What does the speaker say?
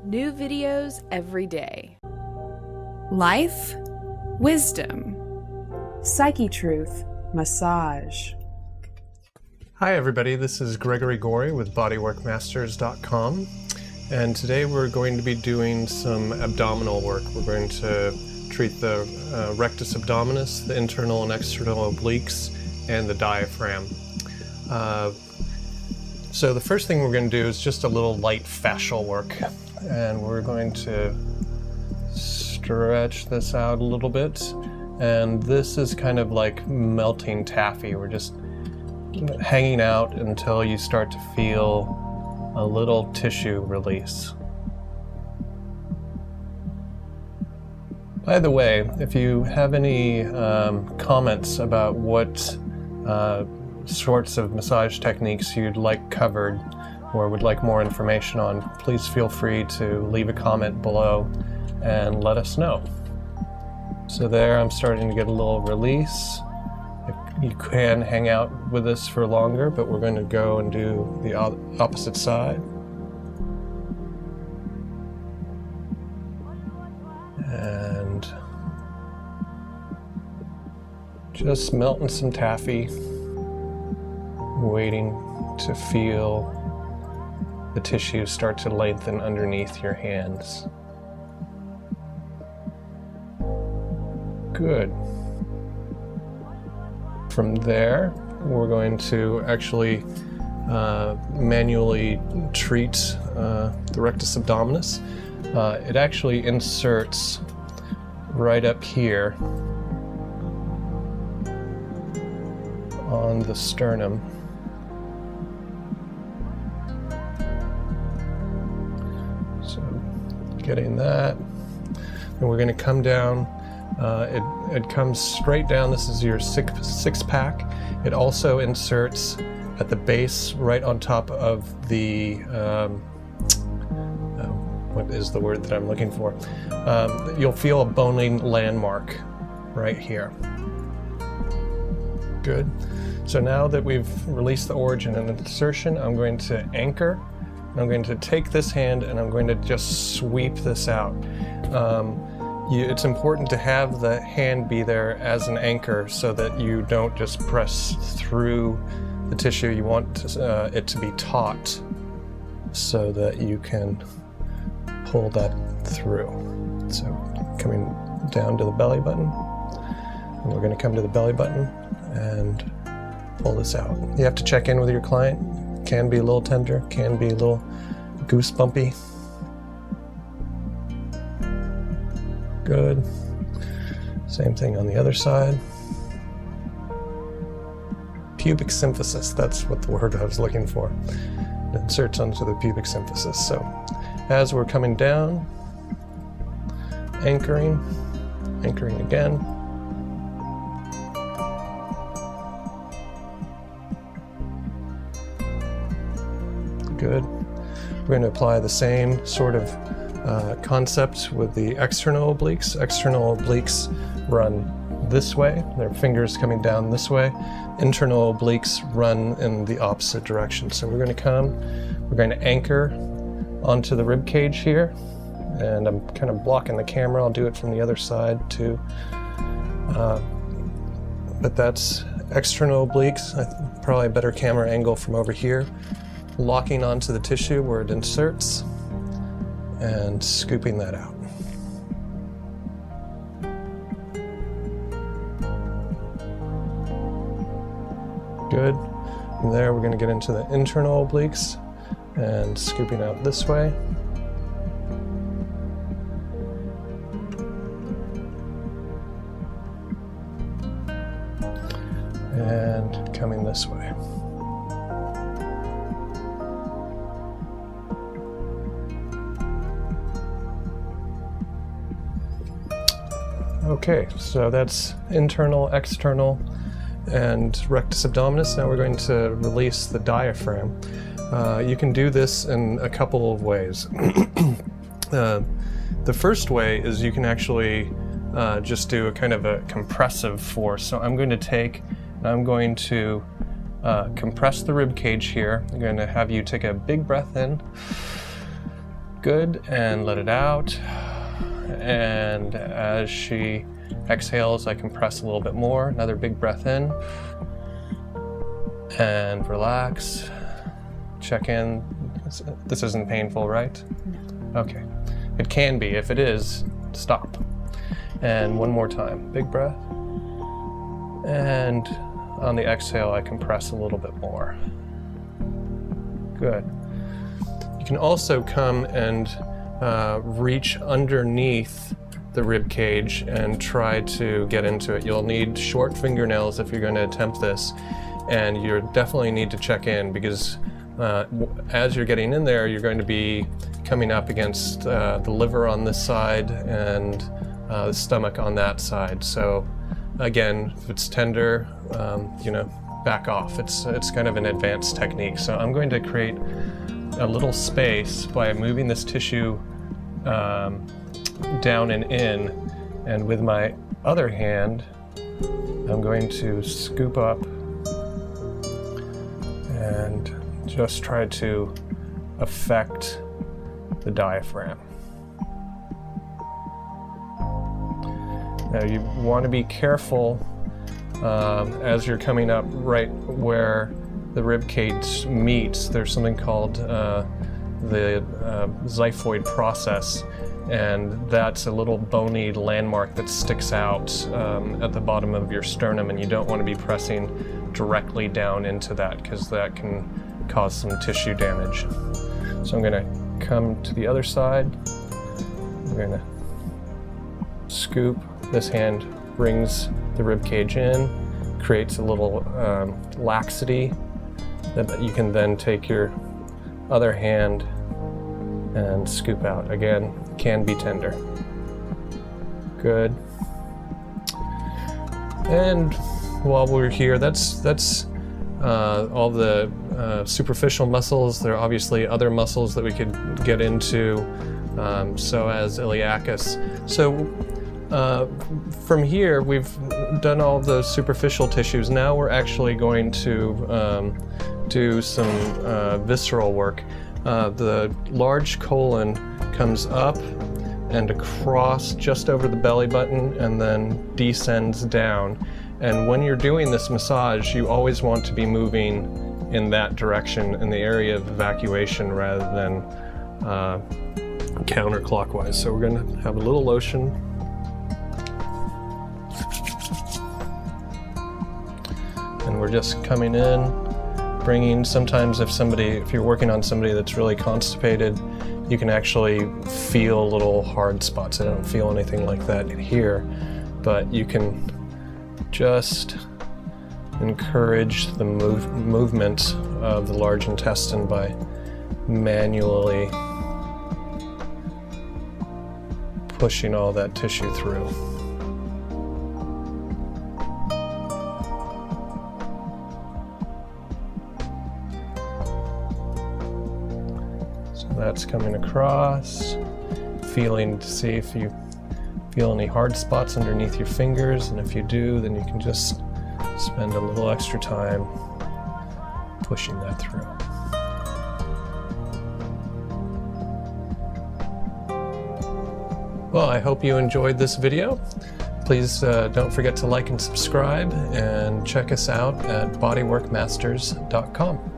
New videos every day. Life, wisdom, psyche truth, massage. Hi everybody, this is Gregory Gorey with bodyworkmasters.com, and today we're going to be doing some abdominal work. We're going to treat the rectus abdominis, the internal and external obliques, and the diaphragm. So the first thing we're going to do is just a little light fascial work, and we're going to stretch this out a little bit, and this is kind of like melting taffy. We're just hanging out until you start to feel a little tissue release. By the way, if you have any comments about what sorts of massage techniques you'd like covered or would like more information on, please feel free to leave a comment below and let us know. So there, I'm starting to get a little release. You can hang out with this for longer, but we're going to go and do the opposite side. And just melting some taffy, waiting to feel the tissue start to lengthen underneath your hands. Good. From there, we're going to actually manually treat the rectus abdominis. It actually inserts right up here on the sternum. So getting that, and we're going to come down. It comes straight down. This is your six pack. It also inserts at the base, right on top of the what is the word that I'm looking for? You'll feel a bony landmark right here. Good. So now that we've released the origin and insertion, I'm going to anchor. I'm going to take this hand and I'm going to just sweep this out. It's important to have the hand be there as an anchor so that you don't just press through the tissue. You want it to be taut so that you can pull that through. So coming down to the belly button, and we're going to come to the belly button and pull this out. You have to check in with your client. Can be a little tender, can be a little goosebumpy. Good. Same thing on the other side. Pubic symphysis, that's what the word I was looking for. It inserts onto the pubic symphysis. So as we're coming down, anchoring again. Good. We're going to apply the same sort of concept with the external obliques. External obliques run this way, their fingers coming down this way. Internal obliques run in the opposite direction. So we're going to anchor onto the rib cage here, and I'm kind of blocking the camera. I'll do it from the other side too. But that's external obliques. Probably a better camera angle from over here. Locking onto the tissue where it inserts and scooping that out. Good. From there, we're going to get into the internal obliques and scooping out this way. And coming this way. Okay, so that's internal, external, and rectus abdominis. Now we're going to release the diaphragm. You can do this in a couple of ways. The first way is you can actually just do a kind of a compressive force. So I'm going to take, and I'm going to compress the rib cage here. I'm going to have you take a big breath in. Good, and let it out. And as she exhales, I compress a little bit more. Another big breath in. And relax. Check in. This isn't painful, right? No. Okay. It can be. If it is, stop. And one more time. Big breath. And on the exhale, I compress a little bit more. Good. You can also come and reach underneath the rib cage and try to get into it. You'll need short fingernails if you're going to attempt this, and you definitely need to check in because as you're getting in there, you're going to be coming up against the liver on this side and the stomach on that side. So again, if it's tender, back off. It's kind of an advanced technique. So I'm going to create a little space by moving this tissue down and in, and with my other hand, I'm going to scoop up and just try to affect the diaphragm. Now you want to be careful as you're coming up right where the rib cage meets. There's something called the xiphoid process, and that's a little bony landmark that sticks out at the bottom of your sternum, and you don't want to be pressing directly down into that because that can cause some tissue damage. So I'm going to come to the other side. I'm going to scoop. This hand brings the rib cage in, creates a little laxity that you can then take your other hand and scoop out. Again, can be tender. Good. And while we're here, that's all the superficial muscles. There are obviously other muscles that we could get into, so as iliacus. So from here, we've done all those superficial tissues. Now we're actually going to do some visceral work. The large colon comes up and across just over the belly button and then descends down. And when you're doing this massage, you always want to be moving in that direction, in the area of evacuation, rather than counterclockwise. So we're going to have a little lotion. And we're just coming in, bringing, sometimes if you're working on somebody that's really constipated, you can actually feel little hard spots. I don't feel anything like that here, but you can just encourage the movement of the large intestine by manually pushing all that tissue through. So that's coming across, feeling to see if you feel any hard spots underneath your fingers, and if you do, then you can just spend a little extra time pushing that through. Well, I hope you enjoyed this video. Please don't forget to like and subscribe, and check us out at bodyworkmasters.com.